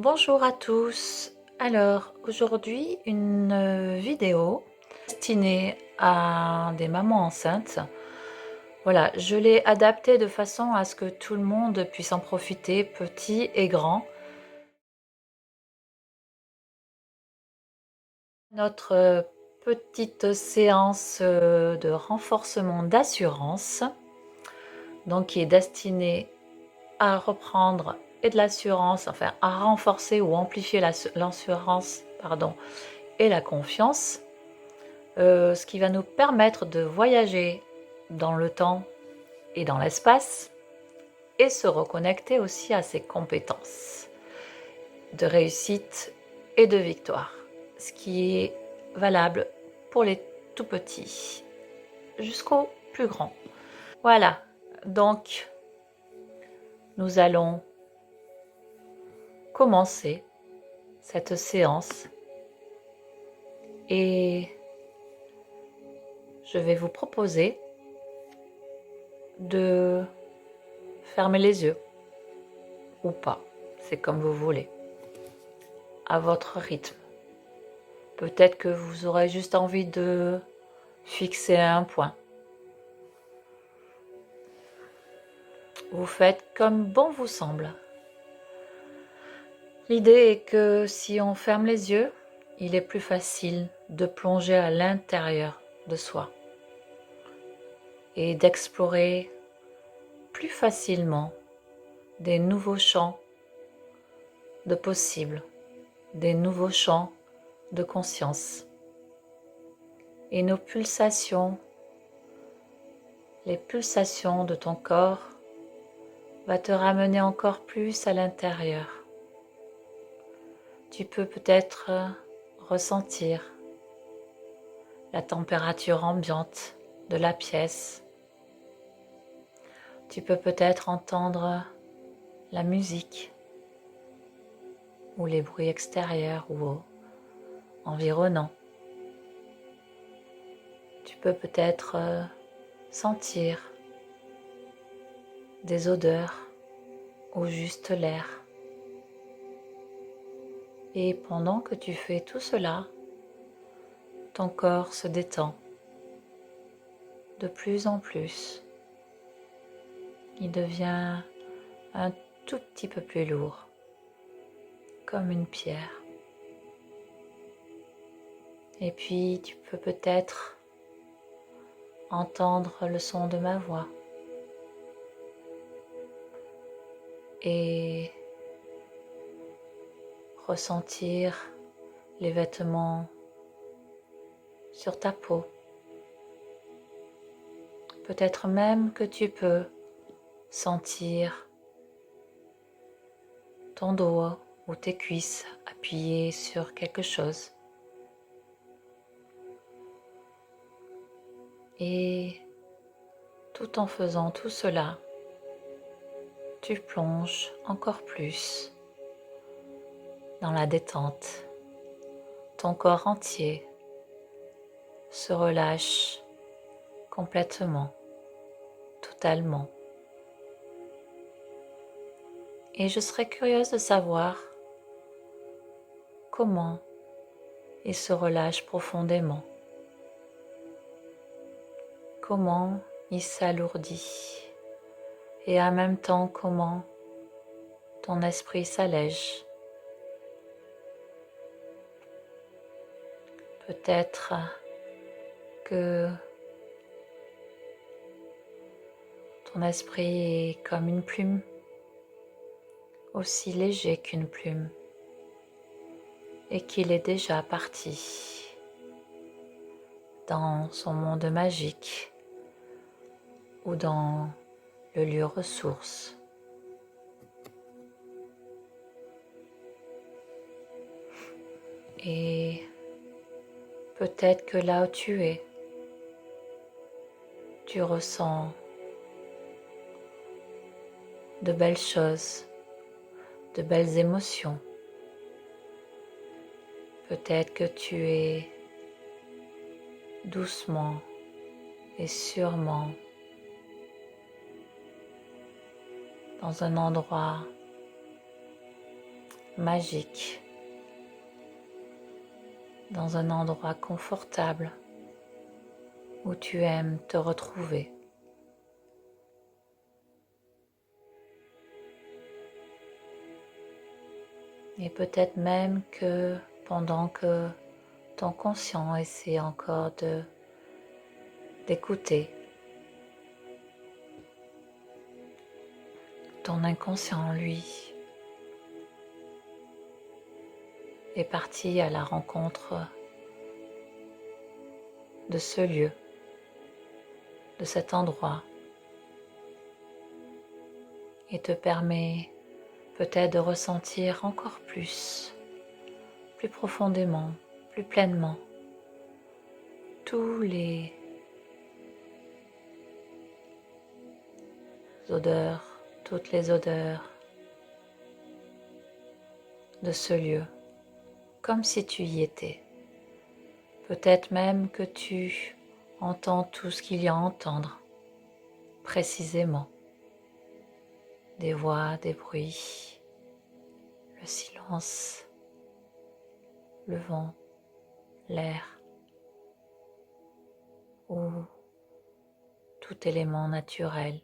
Bonjour à tous. Alors aujourd'hui une vidéo destinée à des mamans enceintes. Voilà, je l'ai adaptée de façon à ce que tout le monde puisse en profiter, petit et grand. Notre petite séance de renforcement d'assurance, donc qui est destinée à reprendre et de l'assurance, enfin à renforcer ou amplifier l'assurance, et la confiance. Ce qui va nous permettre de voyager dans le temps et dans l'espace et se reconnecter aussi à ses compétences de réussite et de victoire, ce qui est valable pour les tout petits jusqu'aux plus grands. Voilà, donc nous allons commencer cette séance et je vais vous proposer de fermer les yeux ou pas, c'est comme vous voulez, à votre rythme. Peut-être que vous aurez juste envie de fixer un point. Vous faites comme bon vous semble. L'idée est que si on ferme les yeux, il est plus facile de plonger à l'intérieur de soi et d'explorer plus facilement des nouveaux champs de possibles, des nouveaux champs de conscience. Et nos pulsations, les pulsations de ton corps, va te ramener encore plus à l'intérieur. Tu peux peut-être ressentir la température ambiante de la pièce. Tu peux peut-être entendre la musique ou les bruits extérieurs ou environnants. Tu peux peut-être sentir des odeurs ou juste l'air. Et pendant que tu fais tout cela, ton corps se détend de plus en plus. Il devient un tout petit peu plus lourd, comme une pierre. Et puis tu peux peut-être entendre le son de ma voix et ressentir les vêtements sur ta peau. Peut-être même que tu peux sentir ton dos ou tes cuisses appuyées sur quelque chose. Et tout en faisant tout cela, tu plonges encore plus dans la détente. Ton corps entier se relâche complètement, totalement. Et je serais curieuse de savoir comment il se relâche profondément, comment il s'alourdit et en même temps comment ton esprit s'allège. Peut-être que ton esprit est comme une plume, aussi léger qu'une plume, et qu'il est déjà parti dans son monde magique ou dans le lieu ressource. Et peut-être que là où tu es, tu ressens de belles choses, de belles émotions. Peut-être que tu es doucement et sûrement dans un endroit magique, dans un endroit confortable où tu aimes te retrouver. Et peut-être même que pendant que ton conscient essaie encore d'écouter, ton inconscient, lui, est parti à la rencontre de ce lieu, de cet endroit, et te permet peut-être de ressentir encore plus profondément, plus pleinement, tous les odeurs, toutes les odeurs de ce lieu, comme si tu y étais. Peut-être même que tu entends tout ce qu'il y a à entendre, précisément. Des voix, des bruits, le silence, le vent, l'air, ou tout élément naturel.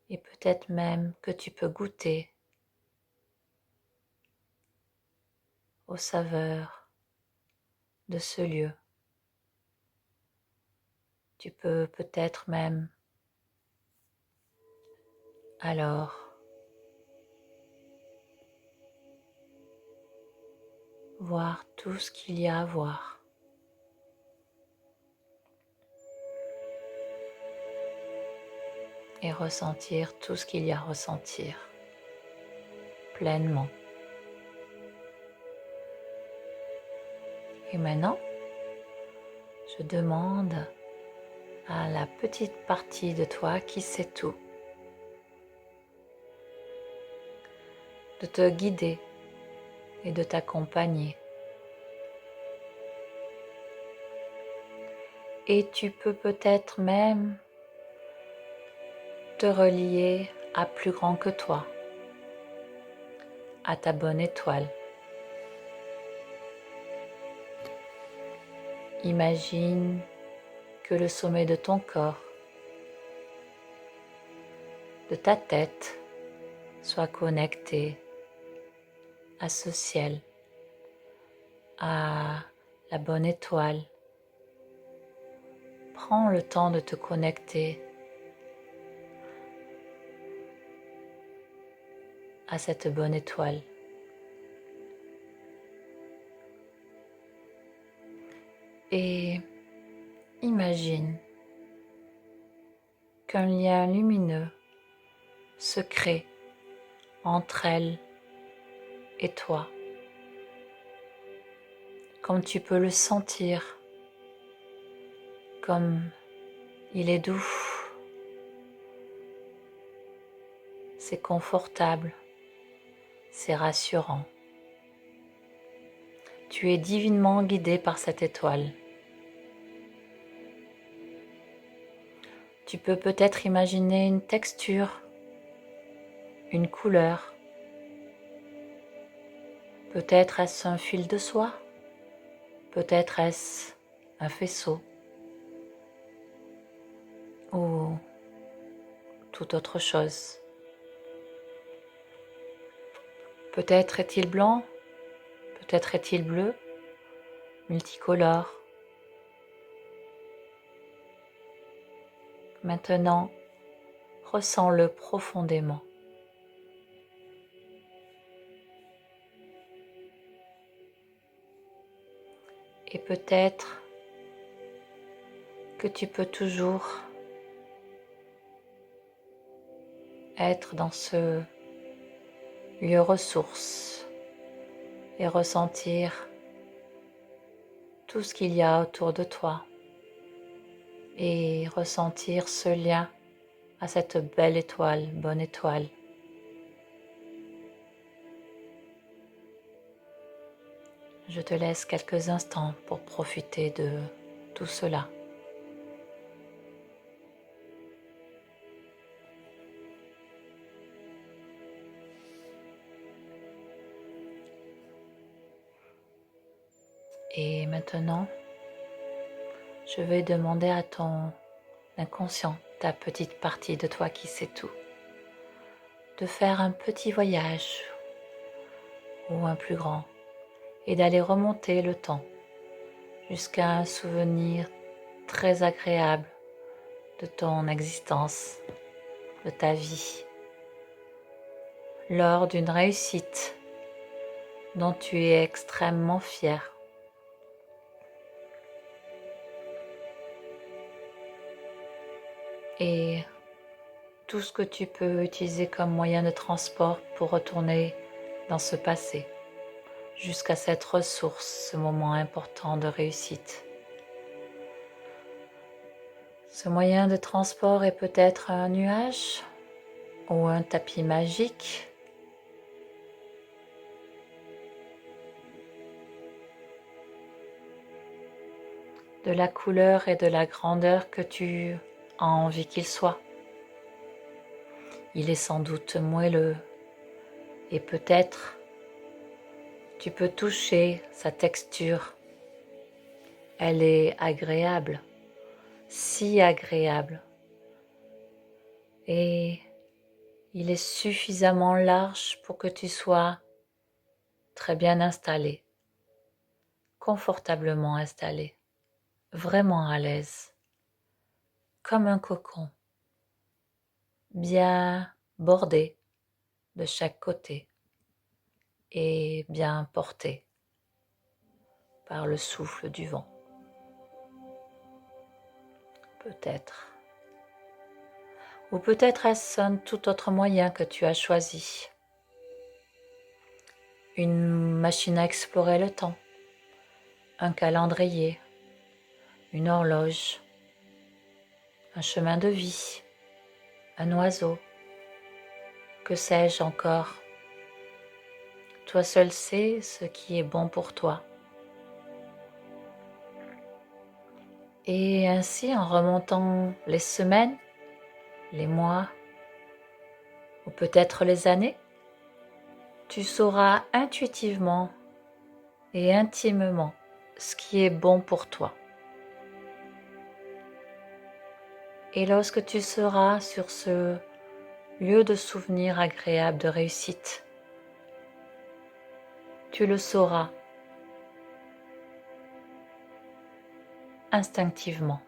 Et peut-être même que tu peux goûter aux saveurs de ce lieu. Tu peux peut-être même alors voir tout ce qu'il y a à voir. Et ressentir tout ce qu'il y a à ressentir pleinement. Et maintenant, je demande à la petite partie de toi qui sait tout de te guider et de t'accompagner. Et tu peux peut-être même te relier à plus grand que toi, à ta bonne étoile. Imagine que le sommet de ton corps, de ta tête, soit connecté à ce ciel, à la bonne étoile. Prends le temps de te connecter à cette bonne étoile. Et imagine qu'un lien lumineux se crée entre elle et toi, comme tu peux le sentir, comme il est doux, c'est confortable, c'est rassurant. Tu es divinement guidé par cette étoile. Tu peux peut-être imaginer une texture, une couleur. Peut-être est-ce un fil de soie, peut-être est-ce un faisceau ou toute autre chose. Peut-être est-il blanc, peut-être est-il bleu, multicolore. Maintenant, ressens-le profondément. Et peut-être que tu peux toujours être dans ce lieu ressource et ressentir tout ce qu'il y a autour de toi et ressentir ce lien à cette belle étoile, bonne étoile. Je te laisse quelques instants pour profiter de tout cela. Et maintenant, je vais demander à ton inconscient, ta petite partie de toi qui sait tout, de faire un petit voyage ou un plus grand et d'aller remonter le temps jusqu'à un souvenir très agréable de ton existence, de ta vie, lors d'une réussite dont tu es extrêmement fier. Et tout ce que tu peux utiliser comme moyen de transport pour retourner dans ce passé, jusqu'à cette ressource, ce moment important de réussite. Ce moyen de transport est peut-être un nuage ou un tapis magique, de la couleur et de la grandeur que tu as envie qu'il soit. Il est sans doute moelleux et peut-être tu peux toucher sa texture. Elle est agréable, si agréable. Et il est suffisamment large pour que tu sois très bien installé, confortablement installé, vraiment à l'aise, comme un cocon, bien bordé de chaque côté et bien porté par le souffle du vent. Peut-être. Ou peut-être est-ce un tout autre moyen que tu as choisi. Une machine à explorer le temps, un calendrier, une horloge, un chemin de vie, un oiseau, que sais-je encore. Toi seul sais ce qui est bon pour toi. Et ainsi, en remontant les semaines, les mois, ou peut-être les années, tu sauras intuitivement et intimement ce qui est bon pour toi. Et lorsque tu seras sur ce lieu de souvenir agréable de réussite, tu le sauras instinctivement.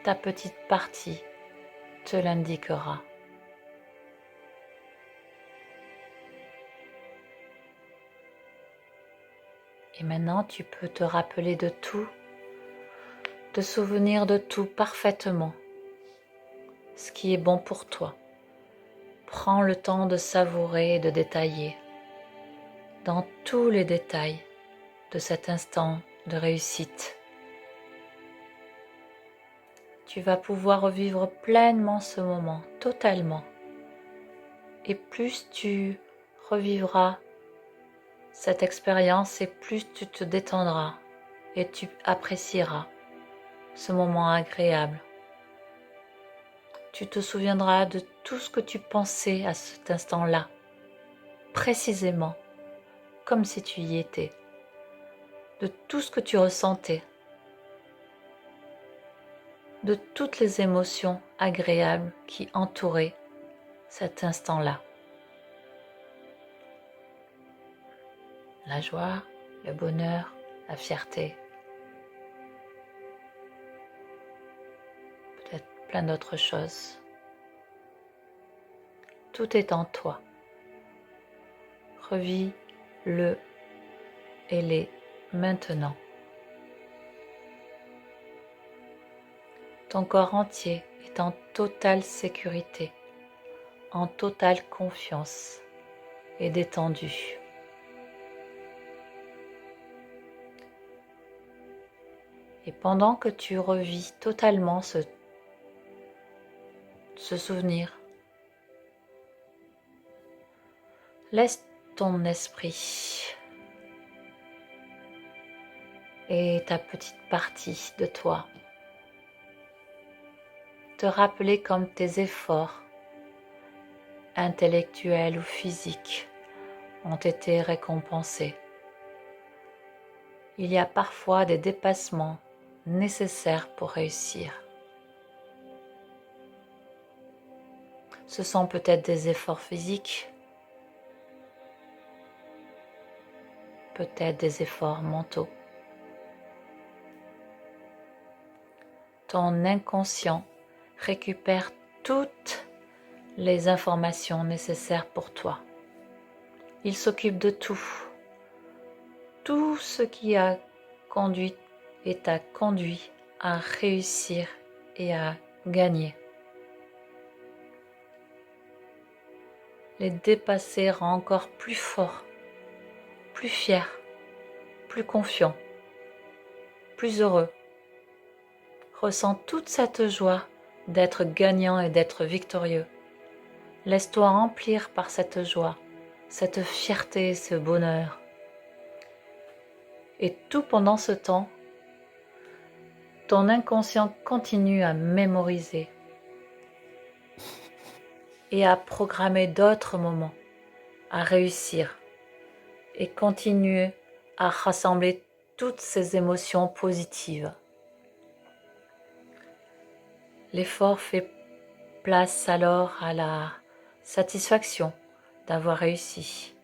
Ta petite partie te l'indiquera. Et maintenant, tu peux te rappeler de tout, te souvenir de tout parfaitement, ce qui est bon pour toi. Prends le temps de savourer et de détailler, dans tous les détails de cet instant de réussite. Tu vas pouvoir revivre pleinement ce moment, totalement. Et plus tu revivras cette expérience et plus tu te détendras et tu apprécieras ce moment agréable. Tu te souviendras de tout ce que tu pensais à cet instant-là, précisément, comme si tu y étais, de tout ce que tu ressentais, de toutes les émotions agréables qui entouraient cet instant-là. La joie, le bonheur, la fierté, peut-être plein d'autres choses. Tout est en toi. Revis-le et les maintenant. Ton corps entier est en totale sécurité, en totale confiance et détendu. Et pendant que tu revis totalement ce souvenir, laisse ton esprit et ta petite partie de toi te rappeler comme tes efforts intellectuels ou physiques ont été récompensés. Il y a parfois des dépassements nécessaires pour réussir. Ce sont peut-être des efforts physiques, peut-être des efforts mentaux. Ton inconscient récupère toutes les informations nécessaires pour toi. Il s'occupe de tout. Tout ce qui a conduit et t'a conduit à réussir et à gagner. Les dépasser rend encore plus forts, plus fiers, plus confiants, plus heureux. Ressens toute cette joie d'être gagnant et d'être victorieux. Laisse-toi remplir par cette joie, cette fierté, ce bonheur. Et tout pendant ce temps, ton inconscient continue à mémoriser et à programmer d'autres moments, à réussir et continue à rassembler toutes ces émotions positives. L'effort fait place alors à la satisfaction d'avoir réussi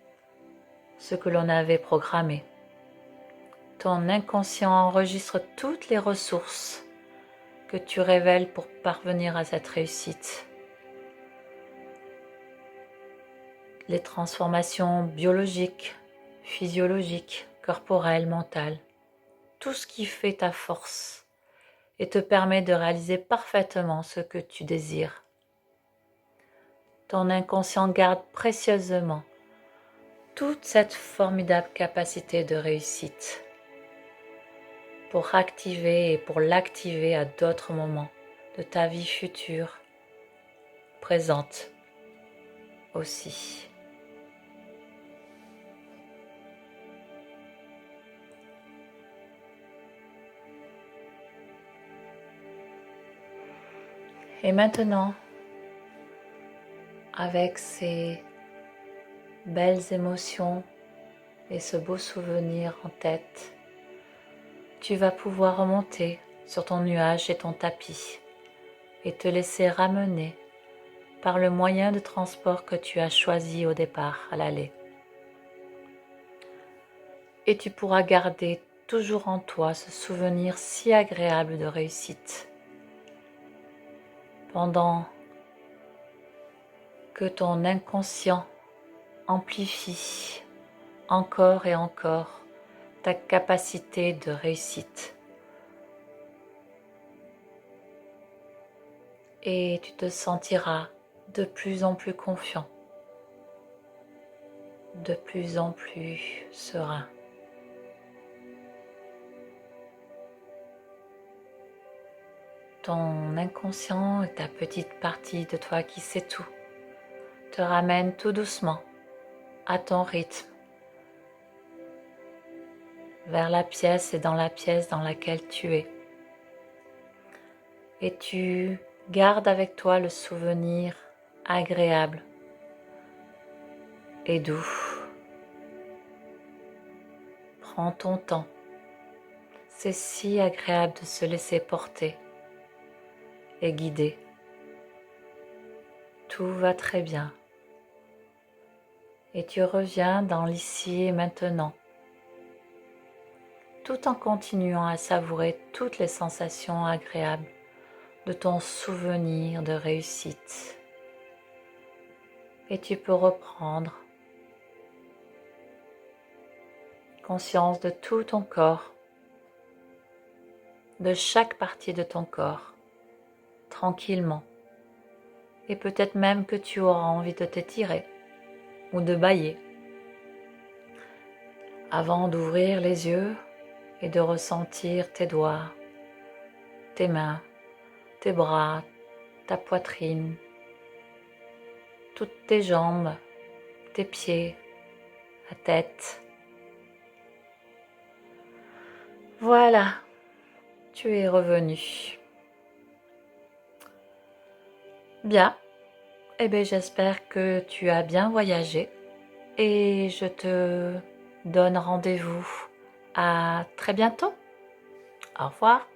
ce que l'on avait programmé. Ton inconscient enregistre toutes les ressources que tu révèles pour parvenir à cette réussite. Les transformations biologiques, physiologiques, corporelles, mentales, tout ce qui fait ta force et te permet de réaliser parfaitement ce que tu désires. Ton inconscient garde précieusement toute cette formidable capacité de réussite pour activer et pour l'activer à d'autres moments de ta vie future, présente aussi. Et maintenant, avec ces belles émotions et ce beau souvenir en tête, tu vas pouvoir remonter sur ton nuage et ton tapis et te laisser ramener par le moyen de transport que tu as choisi au départ à l'aller. Et tu pourras garder toujours en toi ce souvenir si agréable de réussite pendant que ton inconscient amplifie encore et encore ta capacité de réussite. Et tu te sentiras de plus en plus confiant, de plus en plus serein. Ton inconscient et ta petite partie de toi qui sait tout te ramène tout doucement à ton rythme vers la pièce et dans la pièce dans laquelle tu es. Et tu gardes avec toi le souvenir agréable et doux. Prends ton temps. C'est si agréable de se laisser porter et guider. Tout va très bien. Et tu reviens dans l'ici et maintenant, tout en continuant à savourer toutes les sensations agréables de ton souvenir de réussite. Et tu peux reprendre conscience de tout ton corps, de chaque partie de ton corps, tranquillement. Et peut-être même que tu auras envie de t'étirer ou de bâiller avant d'ouvrir les yeux et de ressentir tes doigts, tes mains, tes bras, ta poitrine, toutes tes jambes, tes pieds, la tête. Voilà, tu es revenu. Bien, eh bien j'espère que tu as bien voyagé et je te donne rendez-vous à très bientôt. Au revoir.